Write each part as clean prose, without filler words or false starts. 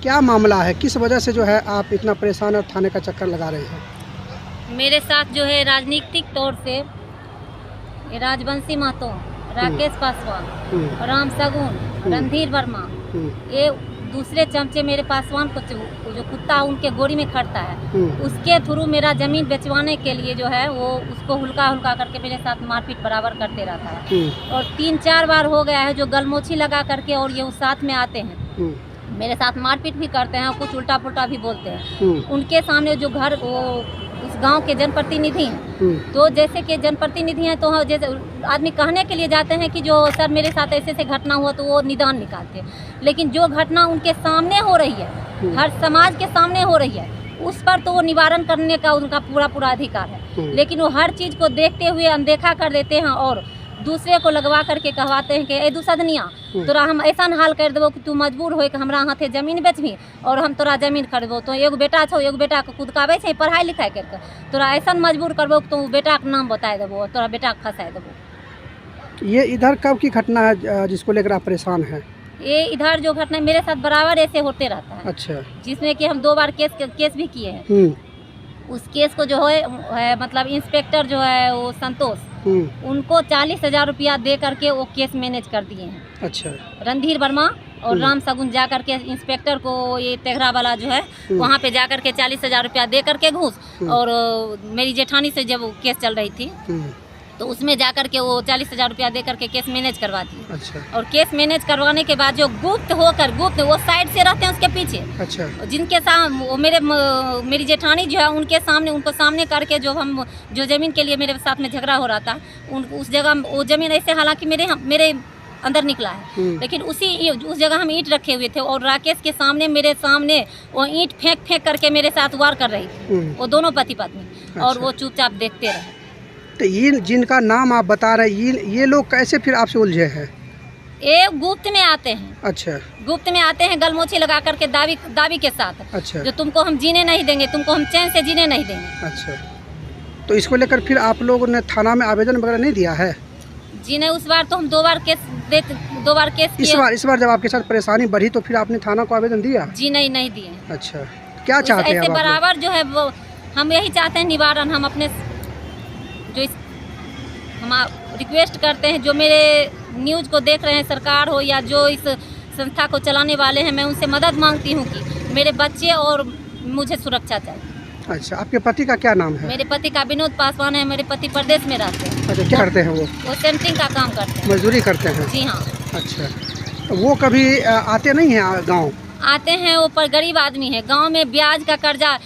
क्या मामला है, किस वजह से जो है आप इतना परेशान और थाने का चक्कर लगा रहे हैं? मेरे साथ जो है राजनीतिक तौर से ये राजवंशी महतो, राकेश पासवान, राम सगुन, रणधीर वर्मा, ये दूसरे चमचे मेरे पासवान को जो कुत्ता उनके गोरी में खड़ता है, उसके थ्रू मेरा जमीन बेचवाने के लिए जो है वो उसको हुल्का हुल्का करके मेरे साथ मारपीट बराबर करते रहता है। और 3-4 बार हो गया है जो गलमोछी लगा करके और ये उस साथ में आते हैं, मेरे साथ मारपीट भी करते हैं, कुछ उल्टा पुल्टा भी बोलते हैं। उनके सामने जो घर वो उस गांव के जनप्रतिनिधि हैं, तो जैसे कि जनप्रतिनिधि हैं तो जैसे आदमी कहने के लिए जाते हैं कि जो सर मेरे साथ ऐसे ऐसे घटना हुआ, तो वो निदान निकालते हैं। लेकिन जो घटना उनके सामने हो रही है, हर समाज के सामने हो रही है, उस पर तो वो निवारण करने का उनका पूरा अधिकार है। लेकिन वो हर चीज़ को देखते हुए अनदेखा कर देते हैं और दूसरे को लगवा करके कहवाते हैं कि ए दुसदनिया तोरा हम ऐसा हाल कर देवो कि तू मजबूर हो कि हमरा हाथे जमीन बेचबी और हम तोरा जमीन खरीदबो। तो एगो बेटा छो, एगो बेटा के कुदकावे छै पढ़ाई लिखाई करके, तोरा ऐसा मजबूर करबो कि तू बेटा के नाम बता देबो, तोरा बेटा के फंसा देबो। ये इधर कब की घटना है जिसको लेकर आप परेशान हैं? ये इधर जो घटना मेरे साथ बराबर ऐसे होते रहता है। अच्छा। जिसमें कि हम 2 बार केस भी किए हैं। उस केस को जो है मतलब इंस्पेक्टर जो है वो संतोष, उनको 40,000 रुपया दे करके वो केस मैनेज कर दिए हैं। अच्छा। रणधीर वर्मा और राम सगुन जा करके इंस्पेक्टर को ये तेघरा वाला जो है वहाँ पे जा करके 40,000 रुपया दे करके घूस, और मेरी जेठानी से जब केस चल रही थी तो उसमें जा करके वो 40,000 रुपया दे करके केस मैनेज करवा दिए। अच्छा। और केस मैनेज करवाने के बाद जो गुप्त वो साइड से रहते हैं उसके पीछे। अच्छा। जिनके सामने मेरी जेठानी जो है उनको सामने करके जो जमीन के लिए मेरे साथ में झगड़ा हो रहा था, उस जगह वो जमीन ऐसे हालांकि मेरे अंदर निकला है, लेकिन उस जगह हम ईंट रखे हुए थे और राकेश के सामने मेरे सामने वो ईंट फेंक करके मेरे साथ वार कर रही थी, वो दोनों पति पत्नी। अच्छा। और वो चुपचाप देखते रहे। तो ये जिनका नाम आप बता रहे हैं, ये लोग कैसे फिर आपसे उलझे हैं? ये गुप्त में आते हैं। अच्छा। गुप्त में आते हैं गलमोछी लगा करके दावी के साथ। अच्छा। जो तुमको हम जीने नहीं देंगे, तुमको हम चैन से जीने नहीं देंगे। अच्छा। तो इसको लेकर फिर आप लोगों ने थाना में आवेदन वगैरह नहीं दिया है? जी नहीं, उस बार तो हम 2 बार केस किए। इस बार जब आपके साथ परेशानी बढ़ी तो फिर आपने थाना को आवेदन दिया? जी नहीं दिए। अच्छा। क्या चाहते हैं? बराबर जो है वो हम यही चाहते हैं निवारण। हम अपने हम रिक्वेस्ट करते हैं जो मेरे न्यूज़ को देख रहे हैं, सरकार हो या जो इस संस्था को चलाने वाले हैं, मैं उनसे मदद मांगती हूँ कि मेरे बच्चे और मुझे सुरक्षा चाहिए। अच्छा। आपके पति का क्या नाम है? मेरे पति का विनोद पासवान है। मेरे पति प्रदेश में रहते हैं। अच्छा। क्या करते हैं वो? वो सेंटरिंग का काम करते हैं। मजदूरी करते हैं? जी हाँ। अच्छा। तो वो कभी आते नहीं हैं गाँव? आते हैं, वो पर गरीब आदमी है। गाँव में ब्याज का कर्जा,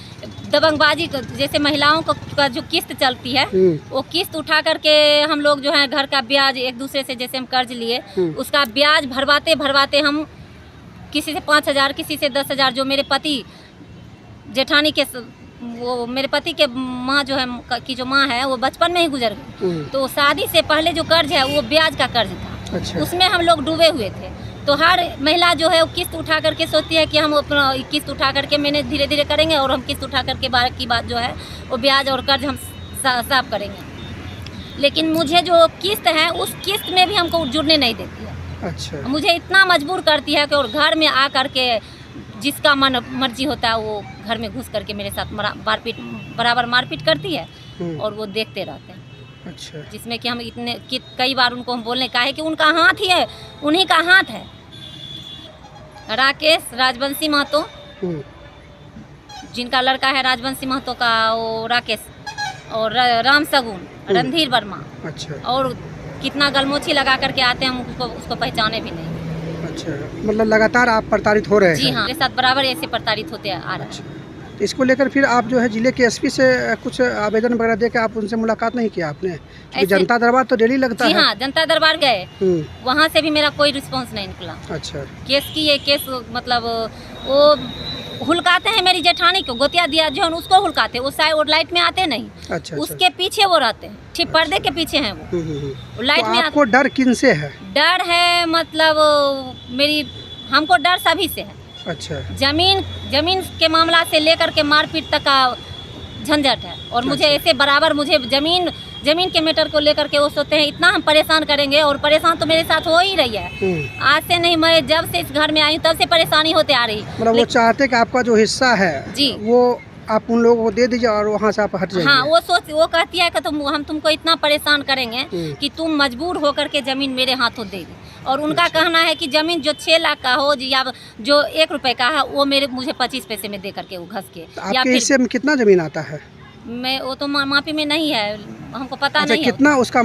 दबंगबाजी, जैसे महिलाओं का जो किस्त चलती है, वो किस्त उठा करके हम लोग जो है घर का ब्याज एक दूसरे से जैसे हम कर्ज लिए, उसका ब्याज भरवाते हम किसी से 5,000, किसी से 10,000। जो मेरे पति जेठानी के वो मेरे पति के माँ जो है की जो माँ है वो बचपन में ही गुजर गई, तो शादी से पहले जो कर्ज है वो ब्याज का कर्ज था। अच्छा। उसमें हम लोग डूबे हुए थे। तो हर महिला जो है वो किस्त उठा करके सोचती है कि हम अपना किस्त उठा करके मैनेज धीरे धीरे करेंगे और हम किस्त उठा करके की बात जो है वो ब्याज और कर्ज हम साफ करेंगे। लेकिन मुझे जो किस्त है उस किस्त में भी हमको जुड़ने नहीं देती है। अच्छा। मुझे इतना मजबूर करती है कि और घर में आ करके जिसका मर्जी होता है वो घर में घुस करके मेरे साथ बराबर मारपीट करती है और वो देखते रहते हैं। अच्छा। जिसमें कि हम कई बार उनको हम बोलने का है कि उनका हाथ ही है, उन्हीं का हाथ है। राकेश राजवंशी महतो, जिनका लड़का है राजवंशी महतो का वो राकेश, और राम सगुन, रणधीर वर्मा। अच्छा। और कितना गलमोछी लगा करके आते हैं, हम उसको पहचाने भी नहीं। अच्छा। मतलब लगातार आप प्रताड़ित हो रहे हैं? जी हाँ, मेरे साथ बराबर ऐसे प्रताड़ित होते आ रहे हैं। इसको लेकर फिर आप जो है जिले के एसपी से कुछ आवेदन वगैरह देकर आप उनसे मुलाकात नहीं किया आपने? जनता दरबार तो डेली लगता है। जी हाँ, जनता दरबार गए, वहाँ से भी मेरा कोई रिस्पांस नहीं निकला। अच्छा। केस मतलब वो हुलकाते हैं मेरी जेठानी को, गोतिया दिया जो उसको हुलकाते, वो साइड लाइट में आते नहीं। अच्छा। उसके पीछे वो रहते हैं, ठीक पर्दे के पीछे हैं वो लाइट में। आपको डर किनसे है? डर है मतलब हमको डर सभी से है। अच्छा। जमीन के मामला से लेकर के मारपीट तक का झंझट है, और मुझे ऐसे बराबर मुझे जमीन जमीन के मैटर को लेकर के वो सोचते हैं इतना हम परेशान करेंगे, और परेशान तो मेरे साथ हो ही रही है। आज से नहीं, मैं जब से इस घर में आई हूँ तब से परेशानी होते आ रही। मतलब वो चाहते कि आपका जो हिस्सा है जी वो आप उन लोगों को दे दीजिए और वहाँ से आप हट जाइए। हाँ, वो कहती है कि हम तुमको इतना परेशान करेंगे कि तुम मजबूर होकर के जमीन मेरे हाथों दे दी। और उनका कहना है कि जमीन जो 6 लाख का हो या जो 1 रुपए का है वो मुझे 25 पैसे में दे करके वो घस के। तो आपके हिस्से में कितना जमीन आता है? मैं वो तो मापी में नहीं है, हमको पता अच्छा, नहीं है। कितना उसका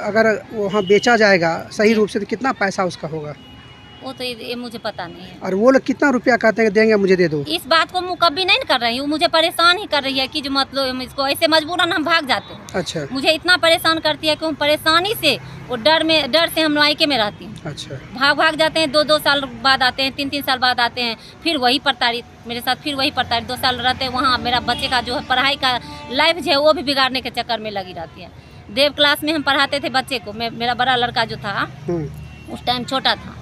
अगर वहाँ बेचा जाएगा सही रूप से तो कितना पैसा उसका होगा? वो तो ये मुझे पता नहीं है। और वो लोग कितना रुपया कहते हैं देंगे मुझे दे दो? इस बात को मुकब्बी नहीं कर रही हूँ, मुझे परेशान ही कर रही है कि जो मतलब इसको ऐसे मजबूरन हम भाग जाते हैं। अच्छा, मुझे इतना परेशान करती है कि हम परेशानी से वो डर से हम मायके में रहती हूँ। अच्छा, भाग जाते हैं, 2 साल बाद आते हैं, 3 साल बाद आते हैं, फिर वही प्रताड़ित मेरे साथ, फिर वही प्रताड़ित 2 साल रहते हैं वहाँ। मेरा बच्चे का जो है पढ़ाई का लाइफ जो है वो भी बिगाड़ने के चक्कर में लगी रहती है। देव क्लास में हम पढ़ाते थे बच्चे को, मेरा बड़ा लड़का जो था उस टाइम छोटा था,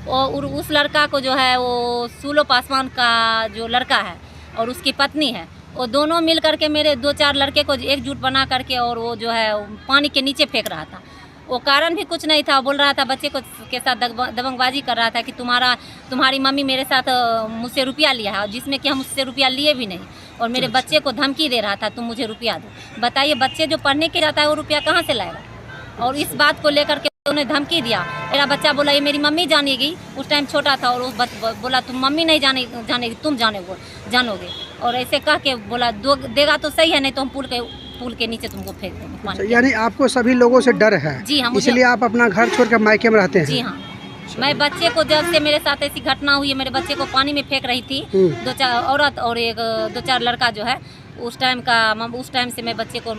और उस लड़का को जो है वो सूलो पासवान का जो लड़का है और उसकी पत्नी है, वो दोनों मिल करके मेरे 2-4 लड़के को एकजुट बना करके और वो जो है पानी के नीचे फेंक रहा था। वो कारण भी कुछ नहीं था, बोल रहा था बच्चे को के साथ दबंगबाजी कर रहा था कि तुम्हारी मम्मी मेरे साथ मुझसे रुपया लिया है, जिसमें कि हम उससे रुपया लिए भी नहीं, और मेरे बच्चे को धमकी दे रहा था तुम मुझे रुपया दो। बताइए, बच्चे जो पढ़ने के जाता है वो रुपया कहाँ से लाएगा? और इस बात को लेकर के उन्हें धमकी दिया। मेरा बच्चा बोला ये मेरी मम्मी जानेगी, उस टाइम छोटा था, और वो बोला तुम मम्मी नहीं जानेगी, तुम जानोगे। और ऐसे कह के बोला देगा तो सही है, नहीं तो हम पुल के नीचे तुमको फेंक देंगे पानी। यानी आपको सभी लोगों से डर है? जी हाँ, इसलिए आप अपना घर छोड़ कर मायके में रहते हैं? जी हाँ, मैं बच्चे को जब से मेरे साथ ऐसी घटना हुई है, मेरे बच्चे को पानी में फेंक रही थी 2-4 औरत और 2-4 लड़का जो है, उस टाइम से मैं बच्चे को